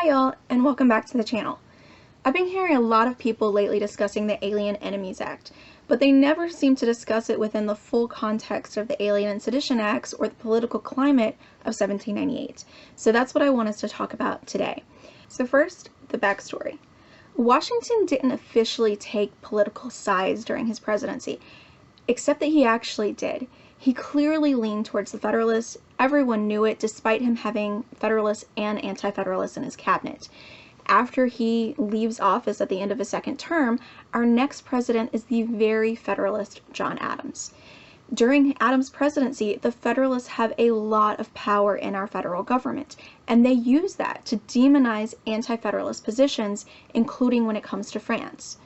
Hi y'all, and welcome back to the channel. I've been hearing a lot of people lately discussing the Alien Enemies Act, but they never seem to discuss it within the full context of the Alien and Sedition Acts or the political climate of 1798. So that's what I want us to talk about today. So first, the backstory. Washington didn't officially take political sides during his presidency, except that he actually did. He clearly leaned towards the Federalists. Everyone knew it, despite him having Federalists and Anti-Federalists in his cabinet. After he leaves office at the end of his second term, our next president is the very Federalist John Adams. During Adams' presidency, the Federalists have a lot of power in our federal government, and they use that to demonize Anti-Federalist positions, including when it comes to France.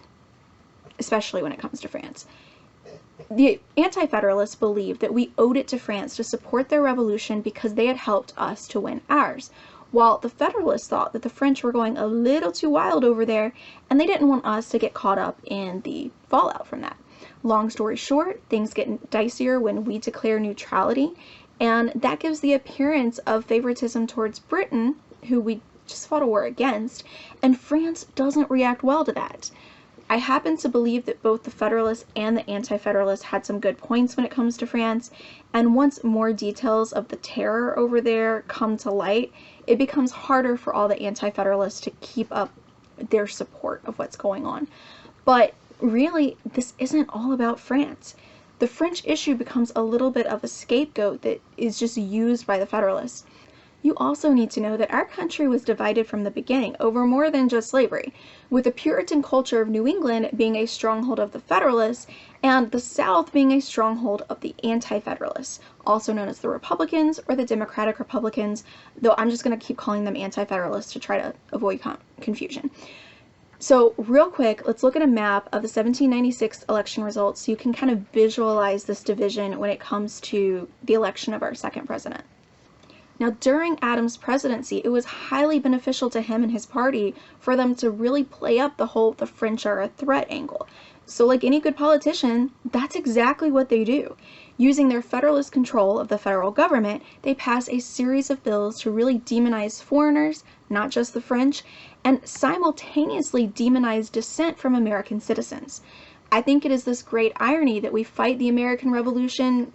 Especially when it comes to France. The Anti-Federalists believed that we owed it to France to support their revolution because they had helped us to win ours, while the Federalists thought that the French were going a little too wild over there, and they didn't want us to get caught up in the fallout from that. Long story short, things get dicier when we declare neutrality, and that gives the appearance of favoritism towards Britain, who we just fought a war against, and France doesn't react well to that. I happen to believe that both the Federalists and the Anti-Federalists had some good points when it comes to France, and once more details of the terror over there come to light, it becomes harder for all the Anti-Federalists to keep up their support of what's going on. But really, this isn't all about France. The French issue becomes a little bit of a scapegoat that is just used by the Federalists. You also need to know that our country was divided from the beginning over more than just slavery, with the Puritan culture of New England being a stronghold of the Federalists and the South being a stronghold of the Anti-Federalists, also known as the Republicans or the Democratic Republicans, though I'm just going to keep calling them Anti-Federalists to try to avoid confusion. So real quick, let's look at a map of the 1796 election results so you can kind of visualize this division when it comes to the election of our second president. Now, during Adams' presidency, it was highly beneficial to him and his party for them to really play up the whole "the French are a threat" angle. So like any good politician, that's exactly what they do. Using their Federalist control of the federal government, they pass a series of bills to really demonize foreigners, not just the French, and simultaneously demonize dissent from American citizens. I think it is this great irony that we fight the American Revolution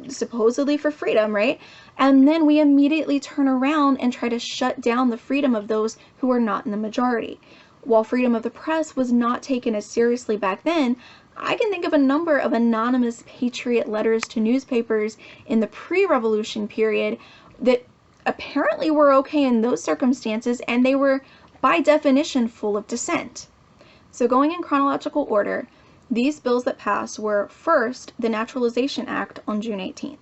supposedly for freedom, right? And then we immediately turn around and try to shut down the freedom of those who are not in the majority. While freedom of the press was not taken as seriously back then, I can think of a number of anonymous patriot letters to newspapers in the pre-revolution period that apparently were okay in those circumstances, and they were by definition full of dissent. So going in chronological order, these bills that passed were, first, the Naturalization Act on June 18th.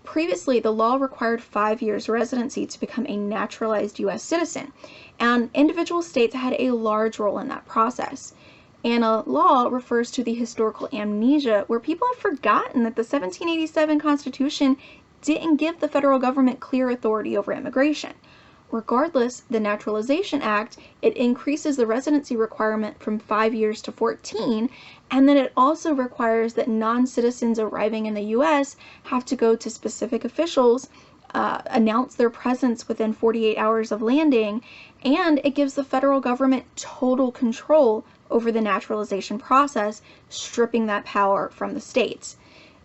Previously, the law required 5 years residency to become a naturalized U.S. citizen, and individual states had a large role in that process. And a law refers to the historical amnesia where people have forgotten that the 1787 Constitution didn't give the federal government clear authority over immigration. Regardless, the Naturalization Act, it increases the residency requirement from 5 years to 14, and then it also requires that non-citizens arriving in the U.S. have to go to specific officials, announce their presence within 48 hours of landing, and it gives the federal government total control over the naturalization process, stripping that power from the states.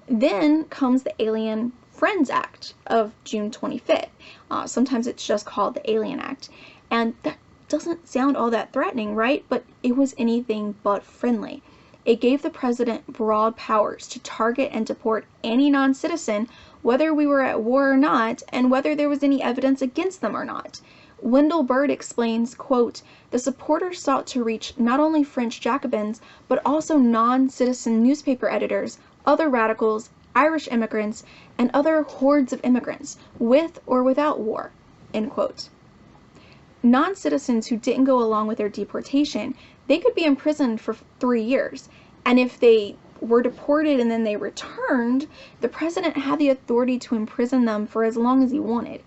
Then comes the Alien Friends Act of June 25th. Sometimes it's just called the Alien Act. And that doesn't sound all that threatening, right? But it was anything but friendly. It gave the president broad powers to target and deport any non-citizen, whether we were at war or not, and whether there was any evidence against them or not. Wendell explains, quote, "The supporters sought to reach not only French Jacobins, but also non-citizen newspaper editors, other radicals, Irish immigrants, and other hordes of immigrants, with or without war," end quote. Non-citizens who didn't go along with their deportation, they could be imprisoned for 3 years, and if they were deported and then they returned, the president had the authority to imprison them for as long as he wanted.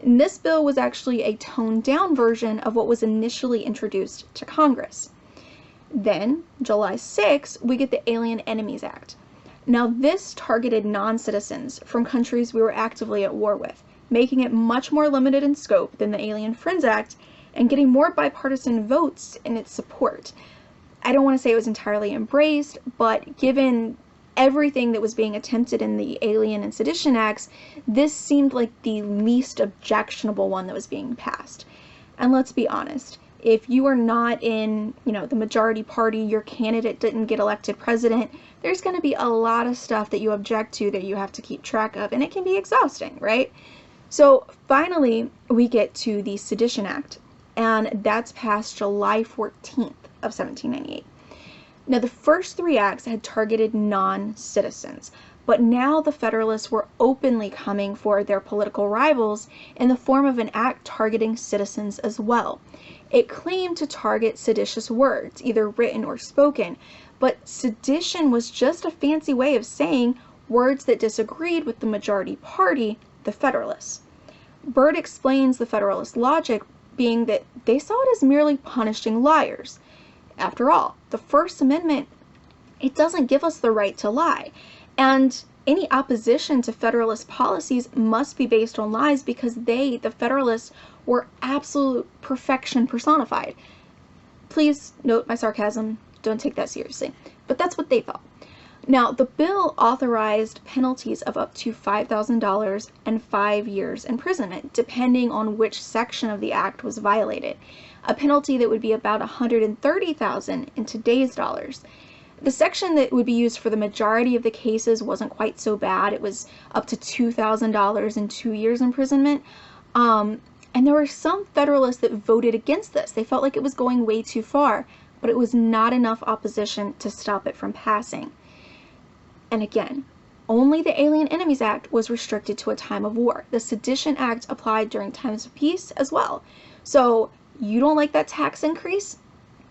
And this bill was actually a toned-down version of what was initially introduced to Congress. Then, July 6, we get the Alien Enemies Act. Now, this targeted non-citizens from countries we were actively at war with, making it much more limited in scope than the Alien Friends Act, and getting more bipartisan votes in its support. I don't want to say it was entirely embraced, but given everything that was being attempted in the Alien and Sedition Acts, this seemed like the least objectionable one that was being passed. And let's be honest, if you are not in, the majority party, your candidate didn't get elected president, there's going to be a lot of stuff that you object to that you have to keep track of, and it can be exhausting, right? So finally, we get to the Sedition Act, and that's passed July 14th of 1798. Now, the first three acts had targeted non-citizens, but now the Federalists were openly coming for their political rivals in the form of an act targeting citizens as well. It claimed to target seditious words, either written or spoken, but sedition was just a fancy way of saying words that disagreed with the majority party, the Federalists. Byrd explains the Federalist logic being that they saw it as merely punishing liars. After all, the First Amendment, it doesn't give us the right to lie. And any opposition to Federalist policies must be based on lies because they, the Federalists, were absolute perfection personified. Please note my sarcasm. Don't take that seriously. But that's what they thought. Now, the bill authorized penalties of up to $5,000 and 5 years imprisonment, depending on which section of the act was violated. A penalty that would be about $130,000 in today's dollars. The section that would be used for the majority of the cases wasn't quite so bad. It was up to $2,000 and 2 years imprisonment. And there were some Federalists that voted against this. They felt like it was going way too far, but it was not enough opposition to stop it from passing. And again, only the Alien Enemies Act was restricted to a time of war. The Sedition Act applied during times of peace as well. So you don't like that tax increase?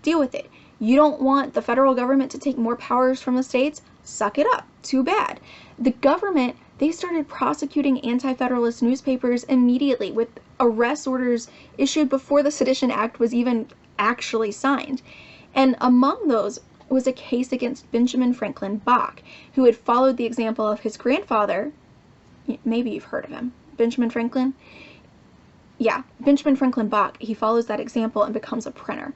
Deal with it. You don't want the federal government to take more powers from the states? Suck it up. Too bad. The government, they started prosecuting anti-Federalist newspapers immediately with arrest orders issued before the Sedition Act was even actually signed. And among those was a case against Benjamin Franklin Bach, who had followed the example of his grandfather. Maybe you've heard of him. Benjamin Franklin? Yeah, Benjamin Franklin Bach, he follows that example and becomes a printer.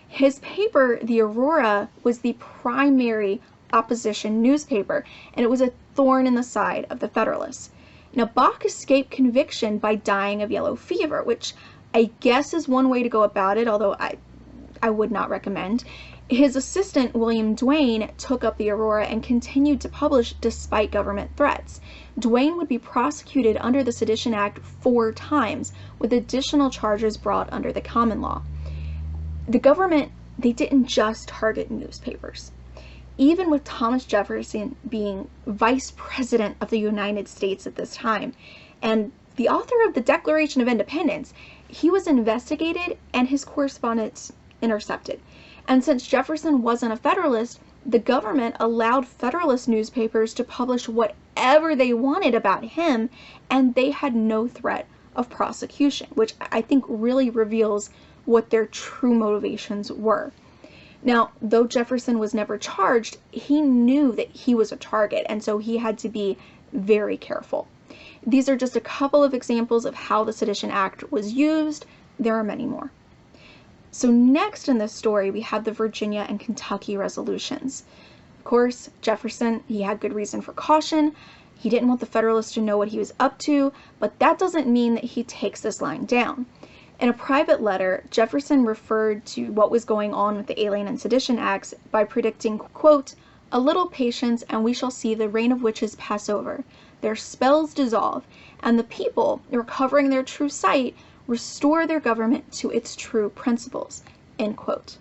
His paper, the Aurora, was the primary opposition newspaper, and it was a thorn in the side of the Federalists. Now, Bach escaped conviction by dying of yellow fever, which I guess is one way to go about it, although I would not recommend. His assistant, William Duane, took up the Aurora and continued to publish despite government threats. Duane would be prosecuted under the Sedition Act 4 times, with additional charges brought under the common law. The government, they didn't just target newspapers. Even with Thomas Jefferson being Vice President of the United States at this time, and the author of the Declaration of Independence, he was investigated and his correspondence intercepted. And since Jefferson wasn't a Federalist, the government allowed Federalist newspapers to publish whatever they wanted about him, and they had no threat of prosecution, which I think really reveals what their true motivations were. Now, though Jefferson was never charged, he knew that he was a target, and so he had to be very careful. These are just a couple of examples of how the Sedition Act was used. There are many more. So next in this story, we have the Virginia and Kentucky resolutions. Of course, Jefferson, he had good reason for caution. He didn't want the Federalists to know what he was up to, but that doesn't mean that he takes this lying down. In a private letter, Jefferson referred to what was going on with the Alien and Sedition Acts by predicting, quote, "A little patience and we shall see the reign of witches pass over, their spells dissolve, and the people, recovering their true sight, restore their government to its true principles," end quote.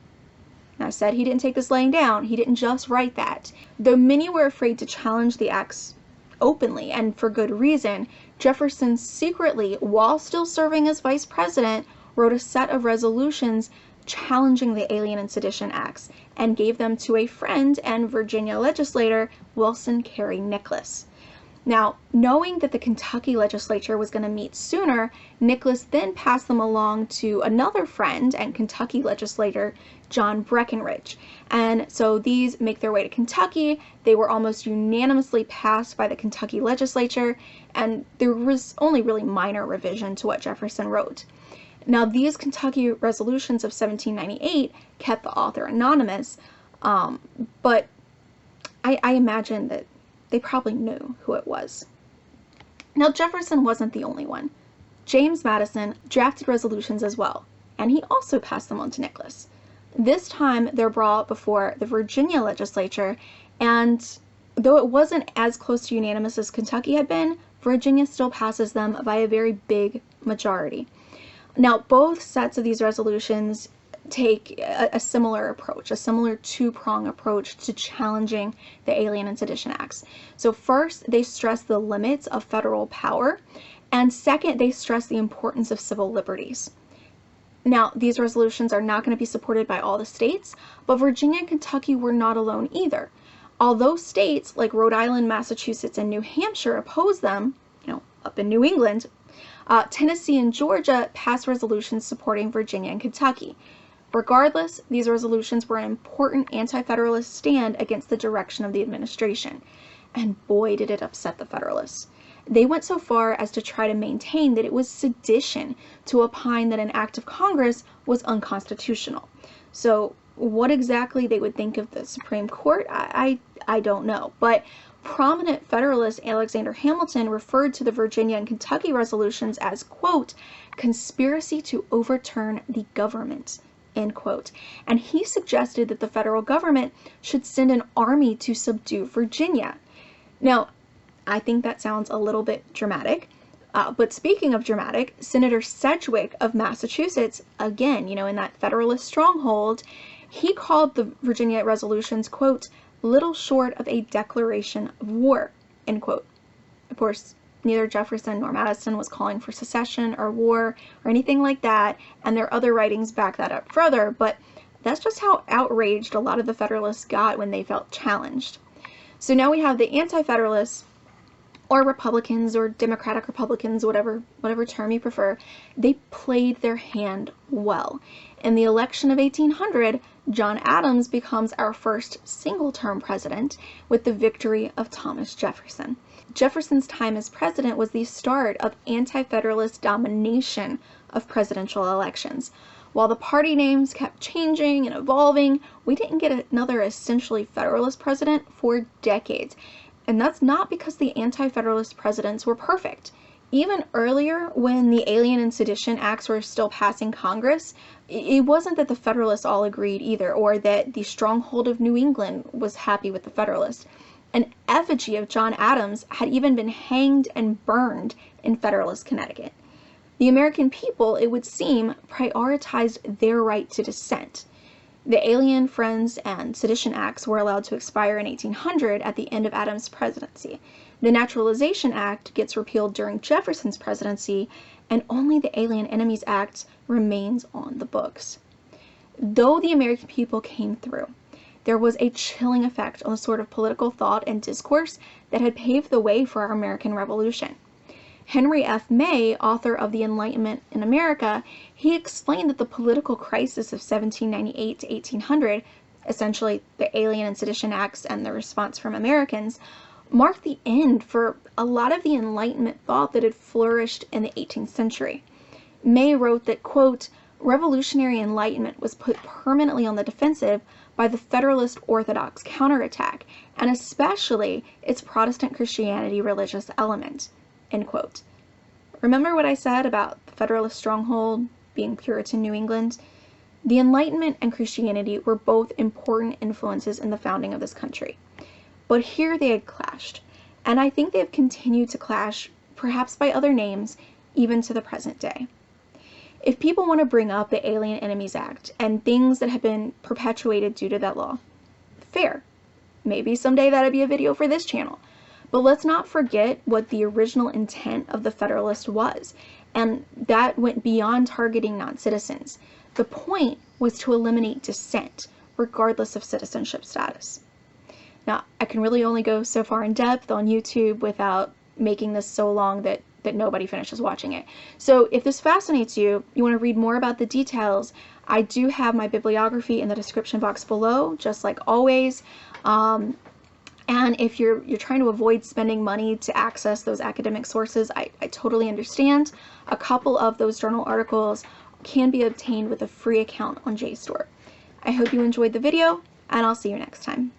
Now, I said he didn't take this laying down. He didn't just write that. Though many were afraid to challenge the acts openly, and for good reason, Jefferson secretly, while still serving as vice president, wrote a set of resolutions challenging the Alien and Sedition Acts and gave them to a friend and Virginia legislator, Wilson Carey Nicholas. Now, knowing that the Kentucky legislature was going to meet sooner, Nicholas then passed them along to another friend and Kentucky legislator, John Breckinridge. And so these make their way to Kentucky. They were almost unanimously passed by the Kentucky legislature, and there was only really minor revision to what Jefferson wrote. Now, these Kentucky resolutions of 1798 kept the author anonymous, but I imagine that they probably knew who it was. Now, Jefferson wasn't the only one. James Madison drafted resolutions as well, and he also passed them on to Nicholas. This time, they're brought before the Virginia legislature, and though it wasn't as close to unanimous as Kentucky had been, Virginia still passes them by a very big majority. Now, both sets of these resolutions take a similar approach, a similar two-prong approach to challenging the Alien and Sedition Acts. So first, they stress the limits of federal power, and second, they stress the importance of civil liberties. Now, these resolutions are not going to be supported by all the states, but Virginia and Kentucky were not alone either. Although states like Rhode Island, Massachusetts, and New Hampshire opposed them, up in New England, Tennessee and Georgia passed resolutions supporting Virginia and Kentucky. Regardless, these resolutions were an important anti-Federalist stand against the direction of the administration. And boy, did it upset the Federalists. They went so far as to try to maintain that it was sedition to opine that an act of Congress was unconstitutional. So what exactly they would think of the Supreme Court, I don't know. But prominent Federalist Alexander Hamilton referred to the Virginia and Kentucky resolutions as, quote, conspiracy to overturn the government, end quote. And he suggested that the federal government should send an army to subdue Virginia. Now, I think that sounds a little bit dramatic. But speaking of dramatic, Senator Sedgwick of Massachusetts, again, in that Federalist stronghold, he called the Virginia resolutions, quote, little short of a declaration of war, end quote. Of course, neither Jefferson nor Madison was calling for secession or war or anything like that, and their other writings back that up further, but that's just how outraged a lot of the Federalists got when they felt challenged. So now we have the anti-Federalists, or Republicans, or Democratic Republicans, whatever term you prefer. They played their hand well. In the election of 1800, John Adams becomes our first single-term president with the victory of Thomas Jefferson. Jefferson's time as president was the start of anti-Federalist domination of presidential elections. While the party names kept changing and evolving, we didn't get another essentially Federalist president for decades. And that's not because the anti-Federalist presidents were perfect. Even earlier, when the Alien and Sedition Acts were still passing Congress, it wasn't that the Federalists all agreed either, or that the stronghold of New England was happy with the Federalists. An effigy of John Adams had even been hanged and burned in Federalist Connecticut. The American people, it would seem, prioritized their right to dissent. The Alien, Friends, and Sedition Acts were allowed to expire in 1800 at the end of Adams' presidency. The Naturalization Act gets repealed during Jefferson's presidency, and only the Alien Enemies Act remains on the books. Though the American people came through, there was a chilling effect on the sort of political thought and discourse that had paved the way for our American Revolution. Henry F. May, author of The Enlightenment in America, he explained that the political crisis of 1798 to 1800, essentially the Alien and Sedition Acts and the response from Americans, marked the end for a lot of the Enlightenment thought that had flourished in the 18th century. May wrote that, quote, revolutionary Enlightenment was put permanently on the defensive by the Federalist Orthodox counterattack, and especially its Protestant Christianity religious element, end quote. Remember what I said about the Federalist stronghold being Puritan New England? The Enlightenment and Christianity were both important influences in the founding of this country. But here they had clashed, and I think they have continued to clash, perhaps by other names, even to the present day. If people want to bring up the Alien Enemies Act and things that have been perpetuated due to that law, fair. Maybe someday that'll be a video for this channel. But let's not forget what the original intent of the Federalist was, and that went beyond targeting non-citizens. The point was to eliminate dissent, regardless of citizenship status. Now, I can really only go so far in depth on YouTube without making this so long that nobody finishes watching it. So if this fascinates you, you want to read more about the details, I do have my bibliography in the description box below, just like always. And if you're trying to avoid spending money to access those academic sources, I totally understand. A couple of those journal articles can be obtained with a free account on JSTOR. I hope you enjoyed the video, and I'll see you next time.